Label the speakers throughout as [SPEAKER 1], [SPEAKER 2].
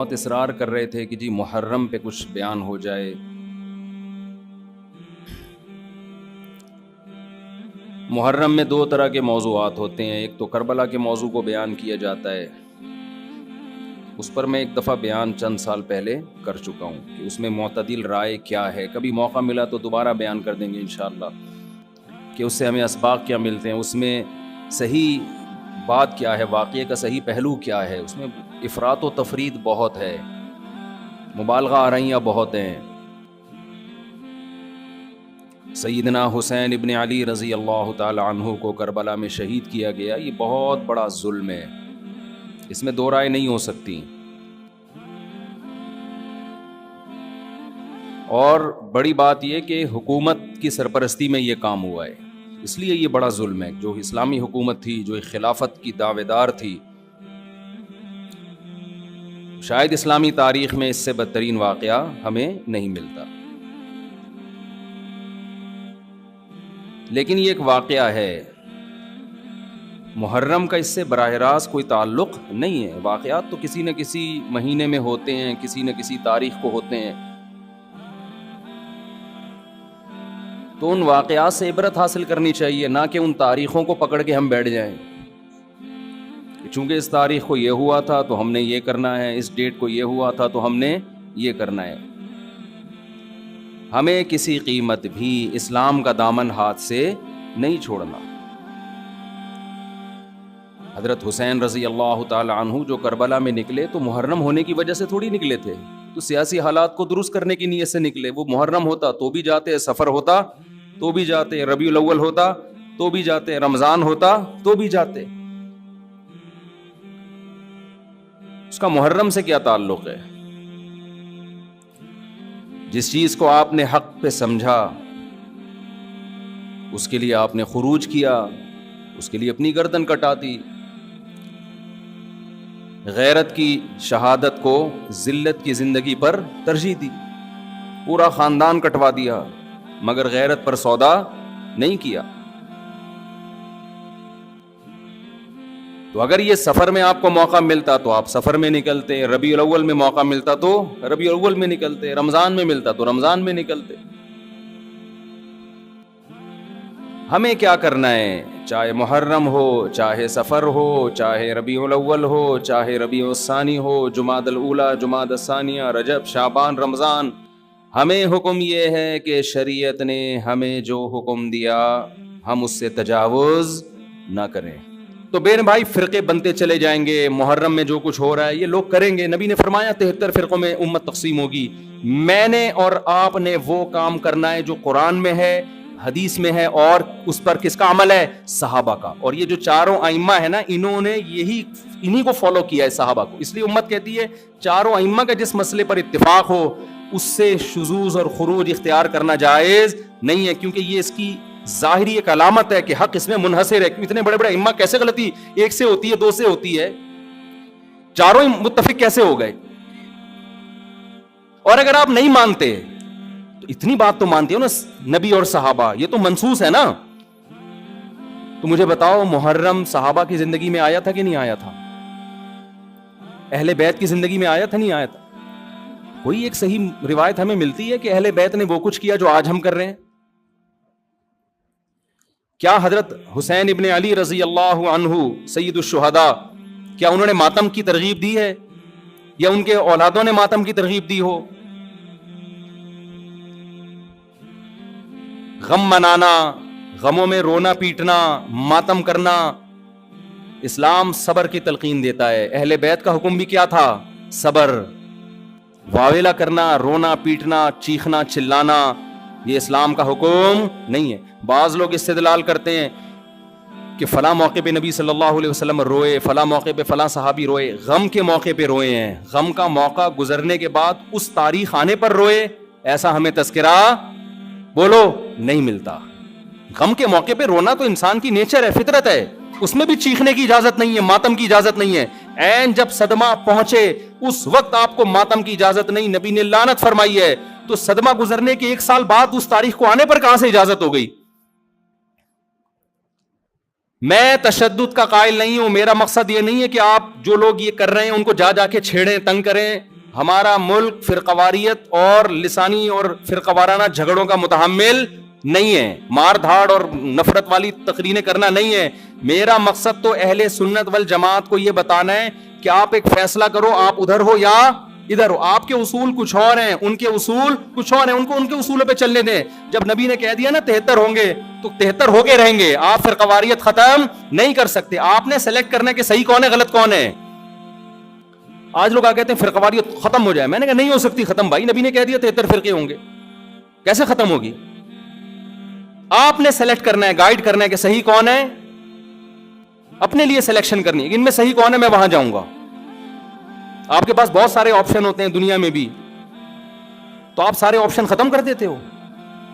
[SPEAKER 1] بہت اصرار کر رہے تھے کہ جی محرم پہ کچھ بیان ہو جائے. محرم میں دو طرح کے موضوعات ہوتے ہیں. ایک تو کربلا کے موضوع کو بیان کیا جاتا ہے، اس پر میں ایک دفعہ بیان چند سال پہلے کر چکا ہوں کہ اس میں معتدل رائے کیا ہے. کبھی موقع ملا تو دوبارہ بیان کر دیں گے انشاءاللہ کہ اس سے ہمیں اسباق کیا ملتے ہیں، اس میں صحیح بات کیا ہے، واقعے کا صحیح پہلو کیا ہے. اس میں افراط و تفرید بہت ہے، مبالغہ آرائیاں بہت ہیں. سیدنا حسین ابن علی رضی اللہ تعالی عنہ کو کربلا میں شہید کیا گیا، یہ بہت بڑا ظلم ہے، اس میں دو رائے نہیں ہو سکتی. اور بڑی بات یہ کہ حکومت کی سرپرستی میں یہ کام ہوا ہے، اس لیے یہ بڑا ظلم ہے. جو اسلامی حکومت تھی، جو خلافت کی دعوے دار تھی، شاید اسلامی تاریخ میں اس سے بدترین واقعہ ہمیں نہیں ملتا. لیکن یہ ایک واقعہ ہے، محرم کا اس سے براہ راست کوئی تعلق نہیں ہے. واقعات تو کسی نہ کسی مہینے میں ہوتے ہیں، کسی نہ کسی تاریخ کو ہوتے ہیں، تو ان واقعات سے عبرت حاصل کرنی چاہیے، نہ کہ ان تاریخوں کو پکڑ کے ہم بیٹھ جائیں کہ چونکہ اس تاریخ کو یہ ہوا تھا تو ہم نے یہ کرنا ہے، اس ڈیٹ کو یہ ہوا تھا تو ہم نے یہ کرنا ہے. ہمیں کسی قیمت بھی اسلام کا دامن ہاتھ سے نہیں چھوڑنا. حضرت حسین رضی اللہ تعالی عنہ جو کربلا میں نکلے تو محرم ہونے کی وجہ سے تھوڑی نکلے تھے، تو سیاسی حالات کو درست کرنے کی نیت سے نکلے. وہ محرم ہوتا تو بھی جاتے، سفر ہوتا تو بھی جاتے، ربیع الاول ہوتا تو بھی جاتے، رمضان ہوتا تو بھی جاتے. اس کا محرم سے کیا تعلق ہے؟ جس چیز کو آپ نے حق پہ سمجھا اس کے لیے آپ نے خروج کیا، اس کے لیے اپنی گردن کٹا دی. غیرت کی شہادت کو ذلت کی زندگی پر ترجیح دی، پورا خاندان کٹوا دیا مگر غیرت پر سودا نہیں کیا. تو اگر یہ سفر میں آپ کو موقع ملتا تو آپ سفر میں نکلتے، ربیع الاول میں موقع ملتا تو ربیع الاول میں نکلتے، رمضان میں ملتا تو رمضان میں نکلتے. ہمیں کیا کرنا ہے؟ چاہے محرم ہو، چاہے سفر ہو، چاہے ربیع الاول ہو، چاہے ربیع الثانی ہو، جمادی الاولیٰ، جمادی الثانیہ، رجب، شعبان، رمضان، ہمیں حکم یہ ہے کہ شریعت نے ہمیں جو حکم دیا ہم اس سے تجاوز نہ کریں. تو بہن بھائی، فرقے بنتے چلے جائیں گے، محرم میں جو کچھ ہو رہا ہے یہ لوگ کریں گے. نبی نے فرمایا 73 فرقوں میں امت تقسیم ہوگی. میں نے اور آپ نے وہ کام کرنا ہے جو قرآن میں ہے، حدیث میں ہے، اور اس پر کس کا عمل ہے؟ صحابہ کا. اور یہ جو چاروں ائمہ ہیں نا، انہوں نے انہی کو فالو کیا ہے، صحابہ کو. اس لیے امت کہتی ہے چاروں ائمہ کا جس مسئلے پر اتفاق ہو اس سے شذوذ اور خروج اختیار کرنا جائز نہیں ہے، کیونکہ یہ اس کی ظاہری ایک علامت ہے کہ حق اس میں منحصر ہے. اتنے بڑے بڑے ائمہ کیسے غلطی ایک سے ہوتی ہے، دو سے ہوتی ہے؟ چاروں متفق کیسے ہو گئے؟ اور اگر آپ نہیں مانتے تو اتنی بات تو مانتے ہو نا، نبی اور صحابہ یہ تو منصوص ہے نا. تو مجھے بتاؤ، محرم صحابہ کی زندگی میں آیا تھا کہ نہیں آیا تھا؟ اہل بیت کی زندگی میں آیا تھا نہیں آیا تھا؟ کوئی ایک صحیح روایت ہمیں ملتی ہے کہ اہل بیت نے وہ کچھ کیا جو آج ہم کر رہے ہیں؟ کیا حضرت حسین ابن علی رضی اللہ عنہ سید الشہداء، کیا انہوں نے ماتم کی ترغیب دی ہے، یا ان کے اولادوں نے ماتم کی ترغیب دی ہو؟ غم منانا، غموں میں رونا پیٹنا، ماتم کرنا، اسلام صبر کی تلقین دیتا ہے. اہل بیت کا حکم بھی کیا تھا؟ صبر. واویلا کرنا، رونا پیٹنا، چیخنا چلانا، یہ اسلام کا حکم نہیں ہے. بعض لوگ استدلال کرتے ہیں کہ فلاں موقع پہ نبی صلی اللہ علیہ وسلم روئے، فلاں موقع پہ فلاں صحابی روئے. غم کے موقع پہ روئے ہیں، غم کا موقع گزرنے کے بعد اس تاریخ آنے پر روئے، ایسا ہمیں تذکرہ بولو نہیں ملتا. غم کے موقع پہ رونا تو انسان کی نیچر ہے، فطرت ہے، اس میں بھی چیخنے کی اجازت نہیں ہے، ماتم کی اجازت نہیں ہے. عین جب صدمہ پہنچے اس وقت آپ کو ماتم کی اجازت نہیں، نبی نے لعنت فرمائی ہے. تو صدمہ گزرنے کے 1 سال بعد اس تاریخ کو آنے پر کہاں سے اجازت ہو گئی؟ میں تشدد کا قائل نہیں ہوں، میرا مقصد یہ نہیں ہے کہ آپ جو لوگ یہ کر رہے ہیں ان کو جا کے چھیڑیں، تنگ کریں. ہمارا ملک فرقواریت اور لسانی اور فرقوارانہ جھگڑوں کا متحمل نہیں ہے، مار دھاڑ اور نفرت والی تقریریں کرنا نہیں ہے. میرا مقصد تو اہل سنت والجماعت کو یہ بتانا ہے کہ آپ ایک فیصلہ کرو، آپ ادھر ہو یا ادھر ہو. آپ کے اصول کچھ اور ہیں، ان کے اصول کچھ اور ہیں، ان کو ان کے اصولوں پہ چلنے دیں. جب نبی نے کہہ دیا نا 73 ہوں گے تو 73 ہو کے رہیں گے. آپ فرقواریت ختم نہیں کر سکتے. آپ نے سلیکٹ کرنا ہے کہ صحیح کون ہے غلط کون ہے. آج لوگ کہتے ہیں فرقواریت ختم ہو جائے، میں نے کہا نہیں ہو سکتی ختم بھائی. نبی نے کہہ دیا 73 فرقے ہوں گے، کیسے ختم ہوگی؟ آپ نے سلیکٹ کرنا ہے، گائیڈ کرنا ہے کہ صحیح کون ہے. اپنے لیے سلیکشن کرنی ہے، ان میں صحیح کون ہے، میں وہاں جاؤں گا. آپ کے پاس بہت سارے آپشن ہوتے ہیں دنیا میں بھی، تو آپ سارے آپشن ختم کر دیتے ہو.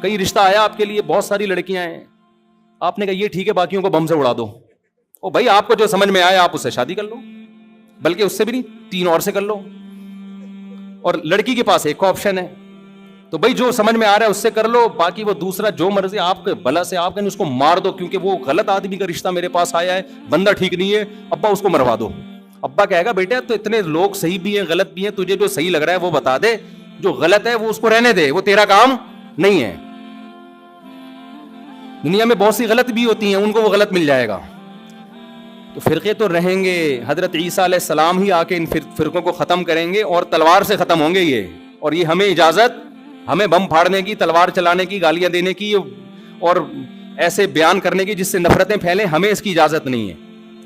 [SPEAKER 1] کئی رشتہ آیا آپ کے لیے، بہت ساری لڑکیاں ہیں، آپ نے کہا یہ ٹھیک ہے باقیوں کو بم سے اڑا دو. او بھائی آپ کو جو سمجھ میں آیا آپ اس سے شادی کر لو، بلکہ اس سے بھی نہیں 3 اور سے کر لو. اور لڑکی کے پاس ایک آپشن ہے، تو بھائی جو سمجھ میں آ رہا ہے اس سے کر لو، باقی وہ دوسرا جو مرضی آپ کے بھلا سے آپ کہیں اس کو مار دو، کیونکہ وہ غلط آدمی کا رشتہ میرے پاس آیا ہے، بندہ ٹھیک نہیں ہے، ابا اس کو مروا دو. ابا کہے گا بیٹا تو اتنے لوگ صحیح بھی ہیں غلط بھی ہیں، تجھے جو صحیح لگ رہا ہے وہ بتا دے، جو غلط ہے وہ اس کو رہنے دے، وہ تیرا کام نہیں ہے. دنیا میں بہت سی غلط بھی ہوتی ہیں، ان کو وہ غلط مل جائے گا. تو فرقے تو رہیں گے، حضرت عیسیٰ علیہ السلام ہی آ کے ان فرقوں کو ختم کریں گے، اور تلوار سے ختم ہوں گے یہ. اور یہ ہمیں اجازت، ہمیں بم پھاڑنے کی، تلوار چلانے کی، گالیاں دینے کی اور ایسے بیان کرنے کی جس سے نفرتیں پھیلیں، ہمیں اس کی اجازت نہیں ہے.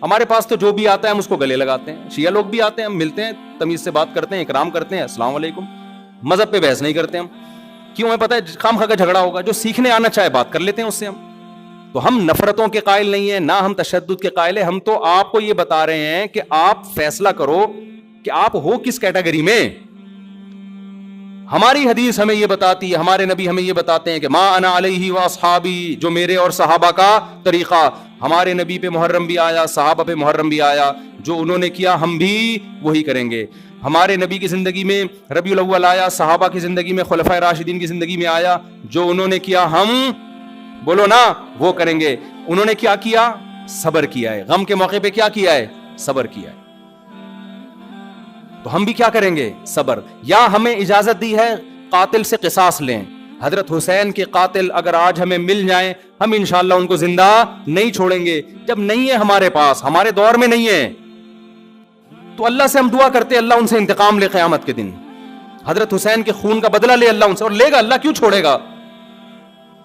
[SPEAKER 1] ہمارے پاس تو جو بھی آتا ہے ہم اس کو گلے لگاتے ہیں. شیعہ لوگ بھی آتے ہیں، ہم ملتے ہیں، تمیز سے بات کرتے ہیں، اکرام کرتے ہیں، السلام علیکم. مذہب پہ بحث نہیں کرتے ہم، کیوں؟ ہمیں پتہ ہے خام خواہ کا جھگڑا ہوگا. جو سیکھنے آنا چاہے بات کر لیتے ہیں اس سے. ہم تو ہم نفرتوں کے قائل نہیں ہیں، نہ ہم تشدد کے قائل ہیں. ہم تو آپ کو یہ بتا رہے ہیں کہ آپ فیصلہ کرو کہ آپ ہو کس کیٹیگری میں. ہماری حدیث ہمیں یہ بتاتی ہے، ہمارے نبی ہمیں یہ بتاتے ہیں کہ ما انا علیہ واصحابی، جو میرے اور صحابہ کا طریقہ. ہمارے نبی پہ محرم بھی آیا، صحابہ پہ محرم بھی آیا، جو انہوں نے کیا ہم بھی وہی کریں گے. ہمارے نبی کی زندگی میں ربیع الاول آیا، صحابہ کی زندگی میں خلفائے راشدین کی زندگی میں آیا، جو انہوں نے کیا ہم بولو نا وہ کریں گے. انہوں نے کیا کیا؟ صبر کیا ہے. غم کے موقع پہ کیا کیا ہے؟ صبر کیا ہے. تو ہم بھی کیا کریں گے؟ صبر. یا ہمیں اجازت دی ہے قاتل سے قصاص لیں. حضرت حسین کے قاتل اگر آج ہمیں مل جائیں، ہم انشاءاللہ ان کو زندہ نہیں چھوڑیں گے. جب نہیں ہے ہمارے پاس، ہمارے دور میں نہیں ہے، تو اللہ سے ہم دعا کرتے اللہ ان سے انتقام لے قیامت کے دن. حضرت حسین کے خون کا بدلہ لے اللہ ان سے، اور لے گا، اللہ کیوں چھوڑے گا.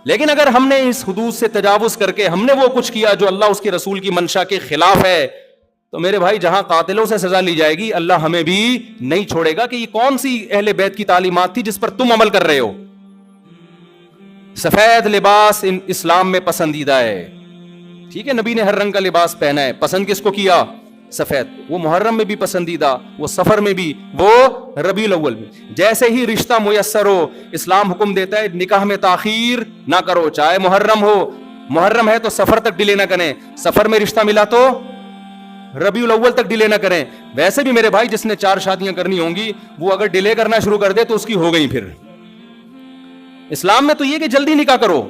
[SPEAKER 1] لیکن اگر ہم نے اس حدود سے تجاوز کر کے ہم نے وہ کچھ کیا جو اللہ اس کے رسول کی منشا کے خلاف ہے، تو میرے بھائی جہاں قاتلوں سے سزا لی جائے گی، اللہ ہمیں بھی نہیں چھوڑے گا. کہ یہ کون سی اہل بیت کی تعلیمات تھی جس پر تم عمل کر رہے ہو. سفید لباس اسلام میں پسندیدہ ہے، ٹھیک ہے، نبی نے ہر رنگ کا لباس پہنا ہے. پسند کس کو کیا؟ سفید. وہ محرم میں بھی پسندیدہ، وہ سفر میں بھی، وہ ربیع الاول میں. جیسے ہی رشتہ میسر ہو، اسلام حکم دیتا ہے نکاح میں تاخیر نہ کرو، چاہے محرم ہو. محرم ہے تو سفر تک ڈیلے نہ کریں، سفر میں رشتہ ملا تو ربیع الاول تک ڈیلے نہ کریں. ویسے بھی میرے بھائی جس نے 4 شادیاں کرنی ہوں گی، وہ اگر ڈیلے کرنا شروع کر دے تو اس کی ہو گئی. پھر اسلام میں تو یہ کہ جلدی نکاح کرو.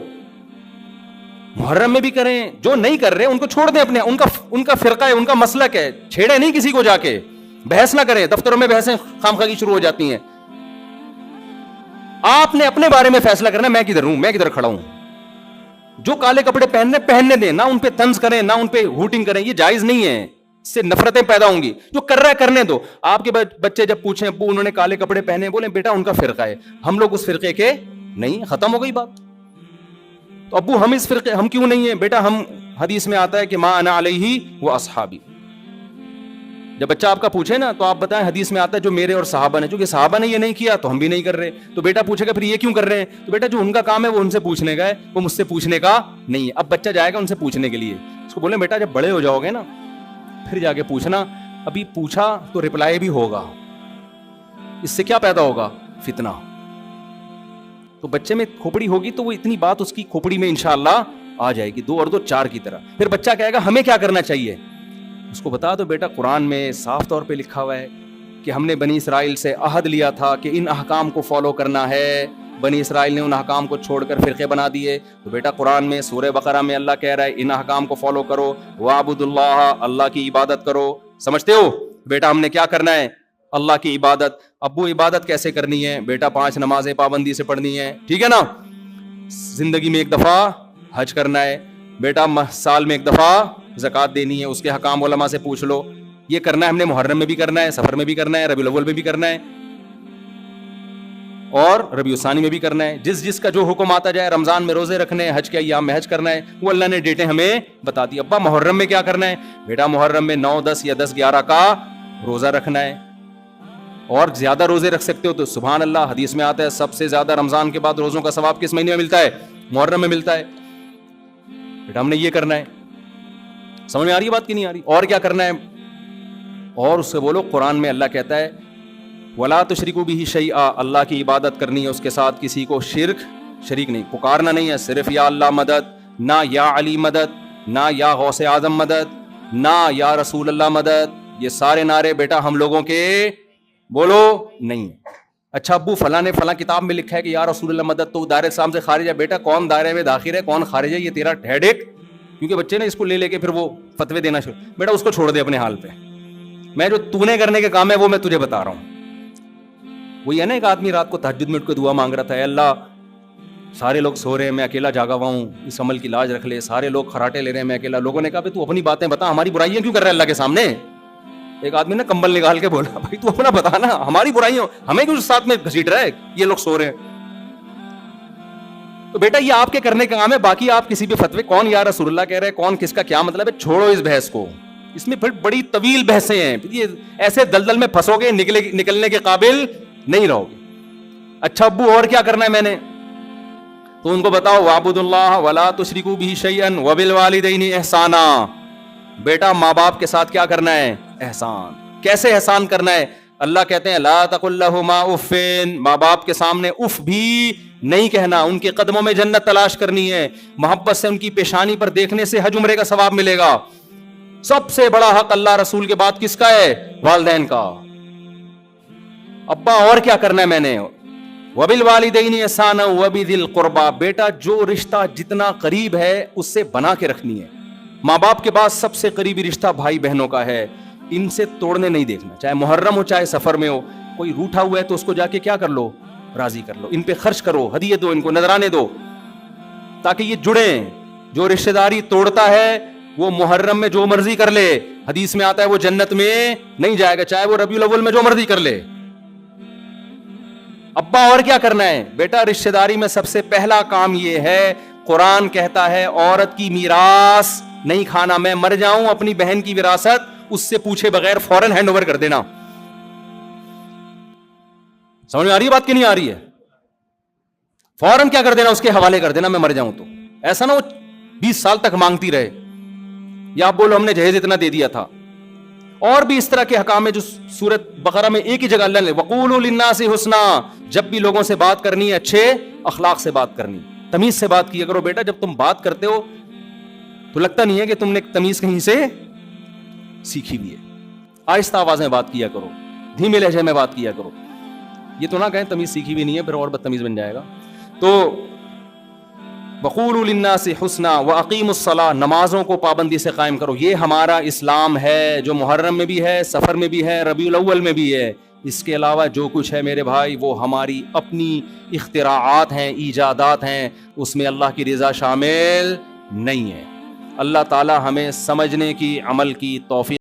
[SPEAKER 1] محرم میں بھی کریں، جو نہیں کر رہے ان کو چھوڑ دیں، اپنے ان کا فرقہ ہے، ان کا مسلک ہے، چھیڑے نہیں کسی کو، جا کے بحث نہ کریں. دفتروں میں بحثیں خامخواہ کی شروع ہو جاتی ہیں. آپ نے اپنے بارے میں فیصلہ کرنا میں کدھر ہوں، میں کدھر کھڑا ہوں. جو کالے کپڑے پہننے دیں، نہ ان پہ طنز کریں، نہ ان پہ ہوٹنگ کریں، یہ جائز نہیں ہے، اس سے نفرتیں پیدا ہوں گی. جو کر رہا ہے کرنے دو. آپ کے بچے جب پوچھیں ابو انہوں نے کالے کپڑے پہنے، بولیں بیٹا ان کا فرقہ ہے، ہم لوگ اس فرقے کے نہیں، ختم ہو گئی بات. تو ابو ہم اس فرقے ہم کیوں نہیں ہیں؟ بیٹا ہم، حدیث میں آتا ہے کہ ما انا علیہ و اصحابی. جب بچہ آپ کا پوچھے نا تو آپ بتائیں حدیث میں آتا ہے جو میرے اور صحابہ نے، چونکہ صحابہ نے یہ نہیں کیا تو ہم بھی نہیں کر رہے. تو بیٹا پوچھے گا پھر یہ کیوں کر رہے ہیں؟ تو بیٹا جو ان کا کام ہے وہ ان سے پوچھنے کا ہے، وہ مجھ سے پوچھنے کا نہیں ہے. اب بچہ جائے گا ان سے پوچھنے کے لیے، اس کو بولیں بیٹا جب بڑے ہو جاؤ گے نا پھر جا کے پوچھنا. ابھی پوچھا تو رپلائی بھی ہوگا، اس سے کیا پیدا ہوگا؟ فتنہ. تو بچے میں کھوپڑی ہوگی تو وہ اتنی بات اس کی کھوپڑی میں انشاءاللہ آ جائے گی، 2 اور 2 4 کی طرح. پھر بچہ کہے گا ہمیں کیا کرنا چاہیے؟ اس کو بتا دو بیٹا قرآن میں صاف طور پہ لکھا ہوا ہے کہ ہم نے بنی اسرائیل سے عہد لیا تھا کہ ان احکام کو فالو کرنا ہے. بنی اسرائیل نے ان احکام کو چھوڑ کر فرقے بنا دیے. تو بیٹا قرآن میں سورہ بقرہ میں اللہ کہہ رہا ہے ان احکام کو فالو کرو، وَاعْبُدُوا اللَّهَ، اللہ کی عبادت کرو. سمجھتے ہو بیٹا ہم نے کیا کرنا ہے؟ اللہ کی عبادت. ابو عبادت کیسے کرنی ہے بیٹا؟ 5 نمازیں پابندی سے پڑھنی ہے, ٹھیک ہے نا. زندگی میں 1 دفعہ حج کرنا ہے بیٹا, سال میں 1 دفعہ زکوٰۃ دینی ہے, اس کے حکام علماء سے پوچھ لو. یہ کرنا ہے ہم نے محرم میں بھی کرنا ہے, سفر میں بھی کرنا ہے, ربیع الاول میں بھی کرنا ہے, اور ربیع الثانی میں بھی کرنا ہے. جس کا جو حکم آتا جائے. رمضان میں روزے رکھنے ہیں, حج کے ایام میں حج کرنا ہے, وہ اللہ نے ڈیٹیں ہمیں بتا دی. ابا محرم میں کیا کرنا ہے بیٹا؟ محرم میں 9, 10 یا 10, 11 کا روزہ رکھنا ہے, اور زیادہ روزے رکھ سکتے ہو تو سبحان اللہ. حدیث میں آتا ہے سب سے زیادہ رمضان کے بعد روزوں کا ثواب کس مہینے میں ملتا ہے؟ محرم میں ملتا ہے. بیٹا ہم نے یہ کرنا ہے. سمجھ میں آ رہی ہے بات کی نہیں آ رہی؟ اور کیا کرنا ہے؟ اور اس سے بولو, قرآن میں اللہ کہتا ہے وَلَا تُشْرِكُوا بِهِ شَيْئًا, اللہ کی عبادت کرنی ہے, اس کے ساتھ کسی کو شریک نہیں. پکارنا نہیں ہے صرف یا اللہ مدد, نہ یا علی مدد, نہ یا غوث اعظم مدد, نہ یا رسول اللہ مدد. یہ سارے نعرے بیٹا ہم لوگوں کے بولو نہیں. اچھا ابو فلاں نے فلاں کتاب میں لکھا ہے کہ یا رسول اللہ مدد تو دائرے اسلام سے خارج ہے. بیٹا کون دائرے میں داخل ہے کون خارج ہے یہ تیرا ہیڈ ایک, کیونکہ بچے نے اس کو لے کے پھر وہ فتوے دینا شروع. بیٹا اس کو چھوڑ دے اپنے حال پہ. میں جو تو نے کرنے کے کام ہے وہ میں تجھے بتا رہا ہوں. وہی ہے نا, ایک آدمی رات کو تہجد میں اٹھ کے دعا مانگ رہا تھا, اے اللہ سارے لوگ سو رہے ہیں میں اکیلا جاگا ہوا ہوں, اس عمل کی لاج رکھ لے. سارے لوگ خراٹے لے رہے ہیں میں اکیلا. لوگوں نے کہا تو اپنی باتیں بتا, ہماری برائیاں کیوں کر رہا ہے اللہ کے سامنے؟ ایک آدمی نے کمبل نکال کے بولا بھائی تو اپنا بتا نا, ہماری برائیاں ہمیں کیوں ساتھ میں گھسیٹ رہا ہے, یہ لوگ سو رہے ہیں. تو بیٹا یہ آپ کے کرنے کا کام ہے, باقی آپ کسی بھی فتوے کون یا رسول اللہ کہہ رہے ہیں, کون کس کا کیا مطلب ہے, چھوڑو اس بحث کو. اس میں پھر بڑی طویل بحثیں ہیں, یہ ایسے دلدل میں پھنسو گے نکلنے کے قابل نہیں رہو گے. اچھا ابو اور کیا کرنا ہے میں نے؟ تو ان کو بتاؤ وَاعْبُدُوا اللَّهَ وَلَا تُشْرِكُوا بِهِ شَيْئًا وَبِالْوَالِدَيْنِ إِحْسَانًا. بیٹا ماں باپ کے ساتھ کیا کرنا ہے؟ احسان. کیسے احسان کرنا ہے؟ اللہ کہتے ہیں لا تقل لهما اف, ماں باپ کے سامنے اف بھی نہیں کہنا. ان کے قدموں میں جنت تلاش کرنی ہے, محبت سے ان کی پیشانی پر دیکھنے سے حج عمرے کا ثواب ملے گا. سب سے بڑا حق اللہ رسول کے بعد کس کا ہے؟ والدین کا. ابا اور کیا کرنا ہے میں نے؟ وَبِالْوَالِدَيْنِ إِحْسَانًا وَبِذِي الْقُرْبَى. بیٹا جو رشتہ جتنا قریب ہے اس سے بنا کے رکھنی ہے. ماں باپ کے بعد سب سے قریبی رشتہ بھائی بہنوں کا ہے, ان سے توڑنے نہیں دیکھنا. چاہے محرم ہو چاہے سفر میں ہو, کوئی روٹھا ہوا ہے تو اس کو جا کے کیا کر لو؟ راضی کر لو. ان پہ خرچ کرو, ہدیے دو, ان کو نذرانے دو, تاکہ یہ جڑیں. جو رشتہ داری توڑتا ہے وہ محرم میں جو مرضی کر لے, حدیث میں آتا ہے وہ جنت میں نہیں جائے گا, چاہے وہ ربیع الاول میں جو مرضی کر لے. ابا اور کیا کرنا ہے؟ بیٹا رشتہ داری میں سب سے پہلا کام یہ ہے, قرآن کہتا ہے عورت کی میراث نہیں کھانا. میں مر جاؤں اپنی بہن کی وراثت اس سے پوچھے بغیر فوراً ہینڈ اوور کر دینا. سمجھ میں آ رہی ہے بات کی نہیں آ رہی ہے؟ فوراً کیا کر دینا, اس کے حوالے کر دینا میں مر جاؤں تو. ایسا نہ وہ 20 سال تک مانگتی رہے, یا آپ بولو ہم نے جہیز اتنا دے دیا تھا. اور بھی اس طرح کے حکام ہے جو سورۃ بقرہ میں ایک ہی جگہ اللہ نے وَقُولُوا لِلنَّاسِ حُسْنًا. جب بھی لوگوں سے بات کرنی ہے اچھے اخلاق سے بات کرنی, تمیز سے بات کیا کرو. بیٹا جب تم بات کرتے ہو تو لگتا نہیں ہے کہ تم نے تمیز کہیں سے سیکھی بھی ہے. آہستہ آواز میں بات کیا کرو, دھیمے لہجے میں بات کیا کرو. یہ تو نہ کہیں تمیز سیکھی بھی نہیں ہے پھر اور بدتمیز بن جائے گا. تو وَقُولُوا لِلنَّاسِ حُسْنًا وَأَقِیمُوا الصَّلَاةَ, نمازوں کو پابندی سے قائم کرو. یہ ہمارا اسلام ہے جو محرم میں بھی ہے, سفر میں بھی ہے, ربیع الاول میں بھی ہے. اس کے علاوہ جو کچھ ہے میرے بھائی وہ ہماری اپنی اختراعات ہیں, ایجادات ہیں, اس میں اللہ کی رضا شامل نہیں ہے. اللہ تعالی ہمیں سمجھنے کی, عمل کی توفیق